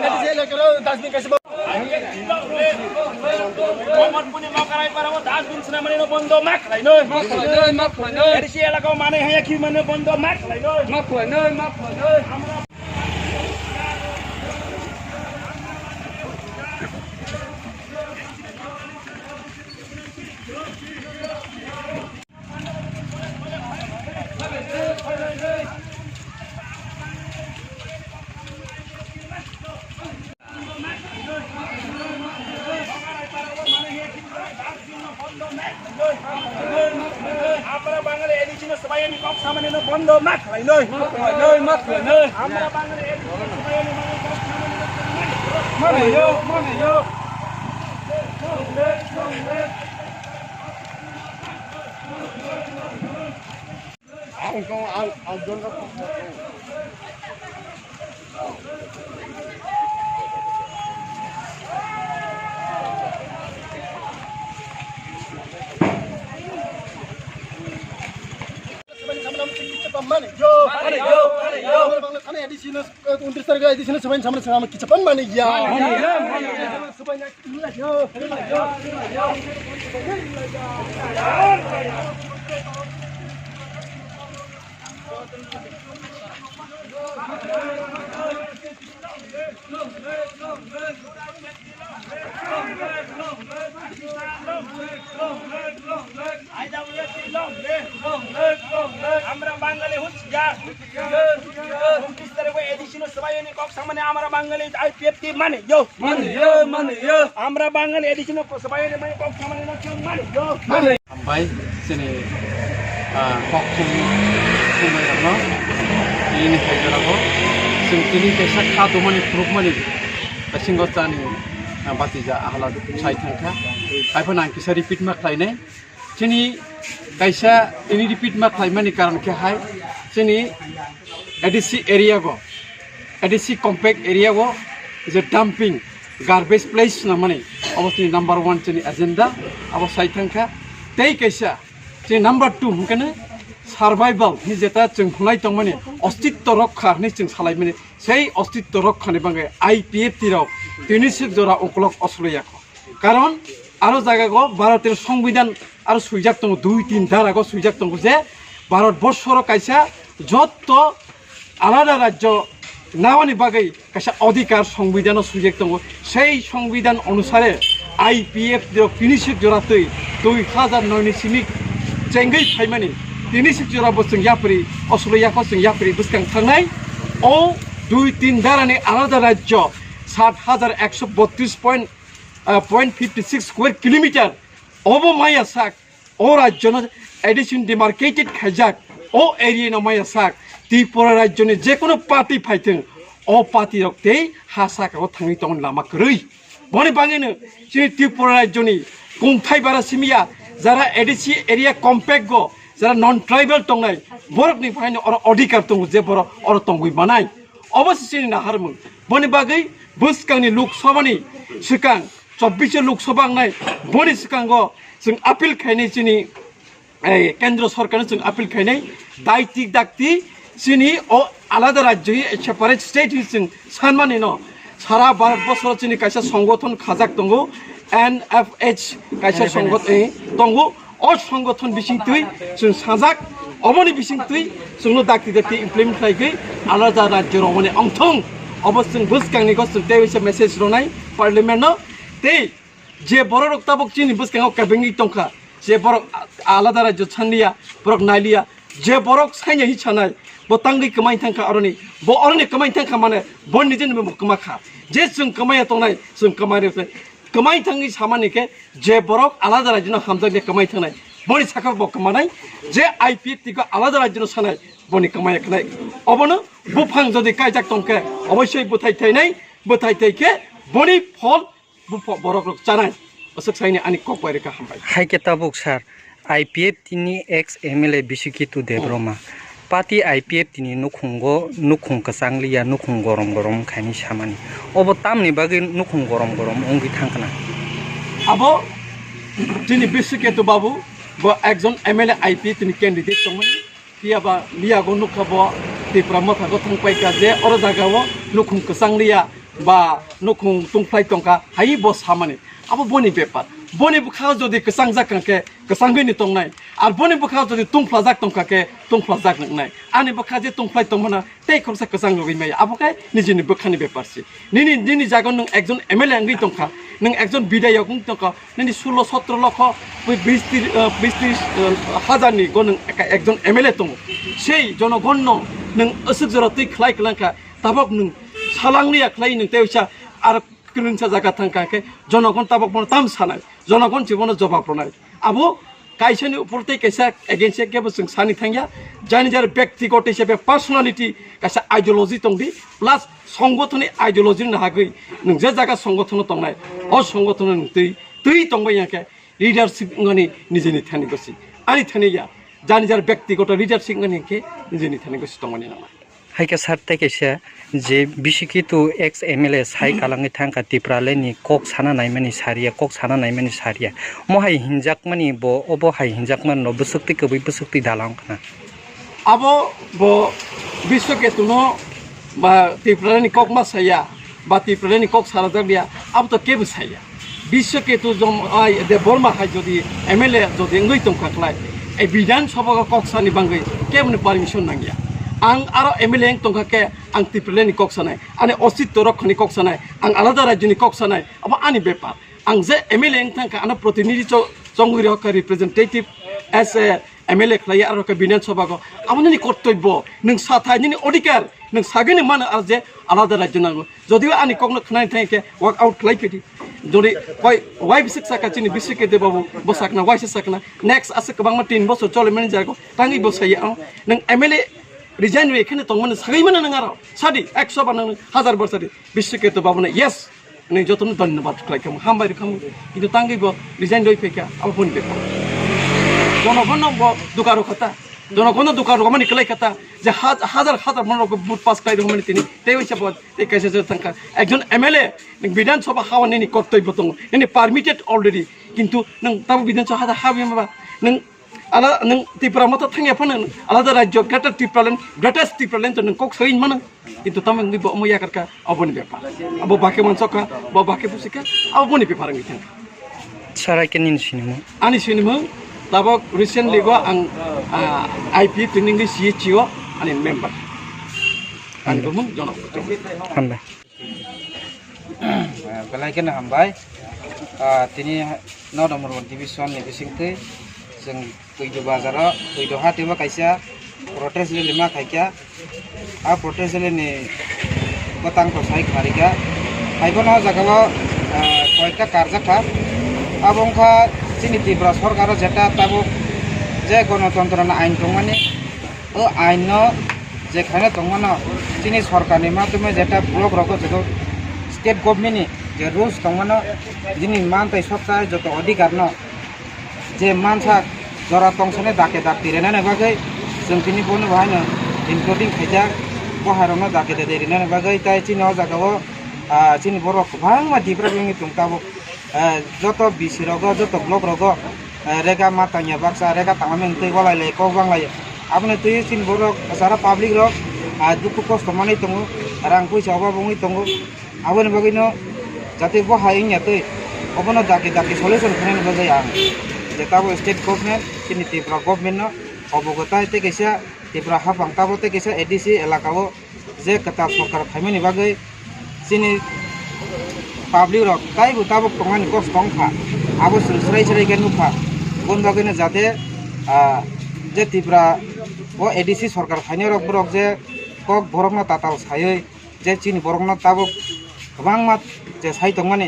ADC এলাকারও dustbin কাছে Momen punya mau karai para mau dasbin senama ini bondo mak lai noi. Edisi elakau mana hanya kimana bondo mak lai noi. আমরা বাঙালি addition সবাই আমি কম সামনে না বন্ধ মাখ ভাই নই মাখ নই আমরা বাঙালি এডিশন সবাই আমি মানে ইয়ো Mana yo, karena edisi untuk terga edisi sebanyak sama kecepatan mana ya, sebanyak inilah yo. আমরা বাঙালি হুঁশিয়ার উনত্রিশ তারিখে এডিশন সবাই এনে কক সামনে আমরা বাঙালি আইপিএফ টি মানে ইয়ো আমরা বাঙালি এডিশন সবাই এনে মানে কক সামনে মানে ইয়ো Ambai sini kok kumai ramo ini kayak apa sini kesak satu mani proof mani singgot tani batija ahla sai thangka apa nang kisa repeat mak lainnya sini kaisa ini repeat mak lain mani karan ke hai sini edisi area go edisi compact area go is a dumping garbage place na mani obviously number 1 sini agenda abo sai thangka tei kaisa যে number 2 মকনে survival নি যেটা जों খুনাই তং মানে অস্তিত্ব রক্ষা নি जों সালাই মানে সেই অস্তিত্ব রক্ষানি বাঙ্গে আইপিএফ তিরাও তিনিসিক জোড়া অকলক অসলইয়াক কারণ আরো জায়গা গো ভারতের সংবিধান আর সুইজাক তং 2-3 ধারা গো সুইজাক তং যে ভারতবর্ষর কাইসা যত আলাদা রাজ্য নাওয়ানি বাগৈ কাইসা অধিকার সংবিধান সুইজাক তং সেই সংবিধান অনুসারে আইপিএফ তিনিসিক জোড়া তৈ 2009 ni simik cengai thaimani tinisik jora bosung yapri oslo yakosung yapri buskang thangnai o 2-3 darani alada rajyo 7,132.56 square kilometer obo maya sak o rajyo no addition demarcated khajak o area no maya sak Tripura rajyo ni je kono party phaithing o party roktei hasak ro thangi tong lama krui bone bangene sini Tripura rajyo ni Kungthai bara simia jara edisi area compact go jara non tribal tongnai borok ni faini or odikar tong je borok or tongui banai obosini na harmung boni bagai buskangni lok sabani sikang 24 lok sabang nai boni sikang go जों appeal khainai chini kendra sarkar जों appeal khainai daitik dakti chini o alada rajyo separate state जों sanmani no sara bharatbor chini kaisa সংগঠন khajak tongo NFH kaisa সংগঠন tongo o সংগঠন bising tui जों sajak omoni bising tui जोंनो dakti dakti implement khaigei alada rajyo romani angthong obosung buskangni go जों teisa message ronai parliament no tei je borok tabok chini buskang kabengi tongkha je borok alada rajyo chanliya borok nailia je borok saina hi chanai bo tangi kemai thangka aroni bo aroni kemai thangka mane bon nijin mo kemakha je जों kemai tongnai जों kemai kemai thangi samanike je borok alada rajyo hamjak kemai thangnai boni sakha bo kemanai je IPF tiko alada rajyo sanai boni kemai khnai obono bufang jodi kaijak tongke obossoi buthai thainai buthai thaike boni phol borok rok chanai osok saini ani kokpai reka hambai haike tabuk sar IPF tini ex MLA Bisikitu Debroma Pati IPF tini nukhung kasanglia nukhung gorom khaini samani obo tamni bagi nukhung gorom ongi thangkana abo tini Bisikitu babu bo ekjon MLA IPF tini candidate tongmani tiaba liago nukhabo Tripura mathago thangpai ka je oro jagao nukhung kasanglia বা নখং টংফ্লাই টংকা high ব সামানি আবো বনি ব্যাপার বনি বুখাও যদি কেসাং জাকাকে কেসাং হইনি টংনাই আর বনি বুখাও যদি টংফ্লা জাক টংকাকে টংফ্লা জাক নাই আনি বুখা যে টংফ্লাই টংমানা তেই খরসা কেসাং লগই মাই আবোকাই নিজেনি বুখানি ব্যাপারসি নিনি জাগন নং একজন এমএলএ আঙ্গি টংকা নং একজন বিধায়ক টংকা নিনি 16-17 লক্ষ 20-30 হাজারনি গন একজন এমএলএ টং সেই জনগণ নং আসুক জরা তুই খ্লাই ক্লাঙ্কা তাবক নং সালাংনিয়া খ্লাই নং তেউসা আর কিলুনসা জায়গা থাকাকে জনগণ তাবক মনে তাম সানায় জনগণ জীবনে জবাব প্রণয় আবো কাইসানি উপরতে কাইসা এগেন্সে কেবো जों সানি থাঙ্গিয়া জানি যার ব্যক্তিগত হিসেবে পার্সোনালিটি কাইসা আইডিওলজি তংদি প্লাস সংগঠনের আইডিওলজি নাহাগৈ নों যে জায়গা সংগঠন তংনাই অ সংগঠন তুই তংবাইয়াকে লিডারশিপ ngani নিজেনি থানি গসি আনি থানিয়া জানি যার ব্যক্তিগত লিডারশিপ ngani কে নিজেনি থানি গসি তংমানি নামা হাইকা সারতে কেসা যে বিশিকিতু এক্স এমএলএ সাই কালাঙ্গি থাঙ্কা টিপ্রালেনি কক সানা নাইমানি সারিয়া কক সানা নাইমানি সারিয়া মহাই হিনজাক মানি ব অব হাই হিনজাক মান ন বসক্তি কবি বসক্তি দালাং খানা আবো ব বিশ্বকেতুনো বা টিপ্রালেনি কক মা সাইয়া বা টিপ্রালেনি কক সারাজাক দিয়া আবো তো কেবো সাইয়া বিশ্বকেতু জম আই দে বর্মা হাই যদি এমএলএ যদি ngui tongkhaklai এই বিধানসভা কক সানি বাঙ্গৈ কেবনে পারমিশন নাঙ্গিয়া आं आरो एमएलए तंखाके आं टिप्रेलेनि कक सानाय आनि अस्तित्व रक्षानि कक सानाय आं आलादा राज्यनि कक सानाय अब आनि बेपार आं जे एमएलए थांखा आनो प्रतिनिधि जंगुरि हक रिप्रेजेंटेटिभ एस ए एमएलए खलाय आरो के विधानसभाको आमनि कर्तव्य नों साथायनि अधिकार नों सागेनि मान आरो जे आलादा राज्य नांगौ जदिও आनि ककनो खनाय थांखे वर्क आउट खलायफेदि যদি ওয়াই বিশেষ সাকা চিনি বিশ্বকে দেবাবো বসাকনা ওয়াইসে সাকনা নেক্সট আছে গোबां 3 বছর চলে মেনে যাগো তাঙ্গি বসাयो नों एमएलए रिजाइन वे एखाने तंग माने सागै माने नङा सादि 100 बान 1000 बरसादि बिश्वकेतु बाबुने यस नै जतन धन्यवाद खालायखम हामबाय रखम किन्तु तांगैबो रिजाइन दय फेका अब बन बेखौ जनगण ब दुकारो खता जनगण दुकारो माने खलाय खता जे हाजार मनरको बुट पास खाइ रखम तिनि तेय हिसाब ते कैसे जे थांका एकजन एमएलए विधानसभा हावानि कर्तव्य दङ नि पारमिटेड अलरेडी किन्तु नों ताबो विधानसभा हाबि माबा नों ala nang tipra mata thangya phana alada rajyo greater tipraland greatest tipraland to nang kok sain mana itu tamang ni bo moya karka aboni bepa abo bake mansoka bo bake pusika aboni bepa rangi thang sarai kenin sinimo ani sinimo tabok recently go ang IP training ni CHO ani member ani bumung jono hambai belai kena hambai tini no nomor 1 division ni bisingte जों पैदो बाजाराव पैदो हाथेमा कायसा protest lima खायका आ protest लिनि गतां प्रसाय खारिका खायबोना जागाव कयटा कारजाखा आबंखा चिनि त्रिपुरा सरकार जेटा ताबो जे गणतन्त्रना आइन दंमाने ओ आइन जे खाने दंमानो चिनि सरकारनि माध्यमे जेटा block रको जेतो state गभर्नमेन्टनि जे rules दंमानो दिनि मानथाय सप्ताह जतो अधिकार न जे मानसा जरा तंसने दाके दाक तिरेना बागै जों तिनि बनो बाहायनो इनक्लुडिं खायजा बहारावनो दाके देरिना बागै ताय चिनो जागाव चिनि बर गोबां मानसिफ्रा बेनि तुंताबो जत बिसि रग जत ब्लक रग रेगा मातानिया बाक्सा रेगा तामामें तै गलायले क बांलाय आपने तै चिनि बर सारा पाब्लिक रग दुखु कष्ट माने दङ रां पैसा अभाबङै दङ आबोनि बागैनो जाते बहायनिया तै अबनो दाके दाके सल्युशन खाने बागै आं जेताबो स्टेट गभर्नमेंट चिनि त्रिपुरा गभर्नमेंट न अबगता ते कैसा त्रिपुरा हाफां ताबो ते कैसा एडीसी एलाकाओ जे कता सरकार फाइमानि बागै चिनि पाब्लिक रक ताइबो ताबो तंगानि कस दंखा आबो स्राय गेन नुखा बन बागैनो जाते जे त्रिपुरा ओ एडीसी सरकार फाइने रक ब्रक जे कक बरकना ताताल सायै जे चिनि बरकना ताबो गोबां मा जे साइ दंमाने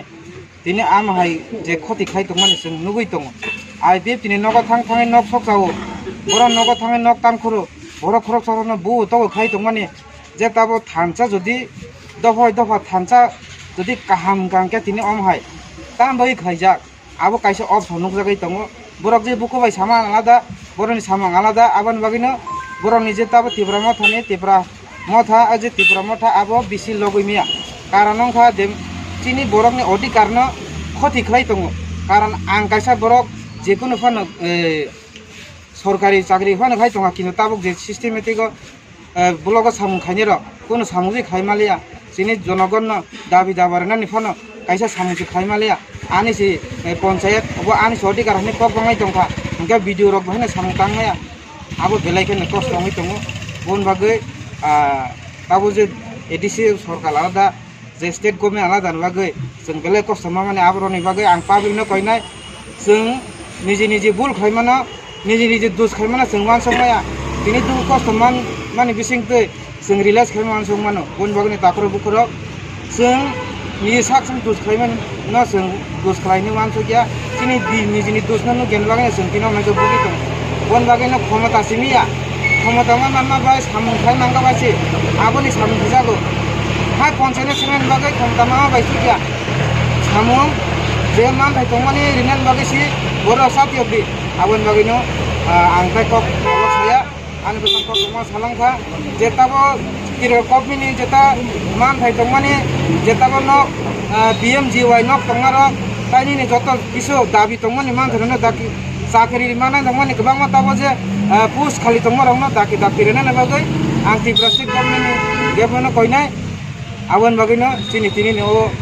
तिनि आमहाय जे खति खाइ दंमाने जों नुगै दङ आइपिएफ तिनि नग थांखाङै नग सकजावो बर नग थाङै नग तामखुरु बर खरक सरनो बु तो खाइ दंमाने जे ताबो थानसा जदि दफा थानसा जदि काहाम गांके तिनि अमहाय ताम बै खाइजा आबो काइसे अफ सनुक जागै दङ बरक जे बुखबाय सामा आलादा बरनि सामा आलादा आबन बागैनो बरनि जे ताबो त्रिपुरा मथानि त्रिपुरा मथा अजे त्रिपुरा मथा आबो बिसि लगैमिया कारणंखा देम चिनि बरकनि अधिकार न खति खाइ दङ कारण आं काइसा बरक जेकुनु फानो सरकारी चाकरी फानो खाइ दङ किन्तु ताबो जे सिस्टेमेटिक ब्लक सामुं खाइने र कोनो सामुं जे खाइ Mallya sini jenogon no dabi dabarana ni phono kaisa samusi khaimalia ani si panchayat abo ani sodi karani kok bangai tongka engka video rok bahina samutang maya abo belaiken kos tongi tongo bon bagai abo je edisi sorkar alada je state government alada bagai जों बेले कस्त माने आबरनि बागै आं पाब्लिकनो कइनाय जों निजे भुल खायमाना निजे दोष खायमाना जों मान संमाया दिनै दु कस्त माने बिसिंतै जों रिलाइज खायमान संमानो बन बागैनि ताखरो बुखरो जों निजे साकसम दोष खायमान न जों दोष खायनो मानसो गया दिनै निजेनि दोषनो गेन बागै जों दिनाव नायखौ बुगि दं बन बागैनो क्षमता सिमिया क्षमता मा बाय सामु खायमांगा बासि आबोनि सामु जागो हा पन्चायत सेमेन बागै क्षमता मा बायसु गया Namun, dia mampu tongmani rinan bagi si boros satu yobi. Awan bagi no, angkai kok kalau saya, anu betul kok semua salang kah. Jeta bo kira kok ini jeta mampu tongmani jeta bo no BMGY nok tongaro. Tadi ni joto pisu dabi tongmani mampu rena daki sakiri mana tongmani kebang mata bo je pus kali tongmaro no daki rena bagi angti plastik kok ini dia pun no koinai. Awan bagi no sini no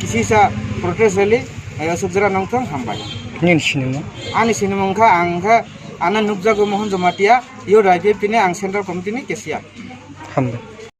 kisi sa protest rally sujara nongtong hambai nin sinimo ani sinimo angka ana nukjago mohon jamatia yo raipip tini ang central committee ni kesia hamba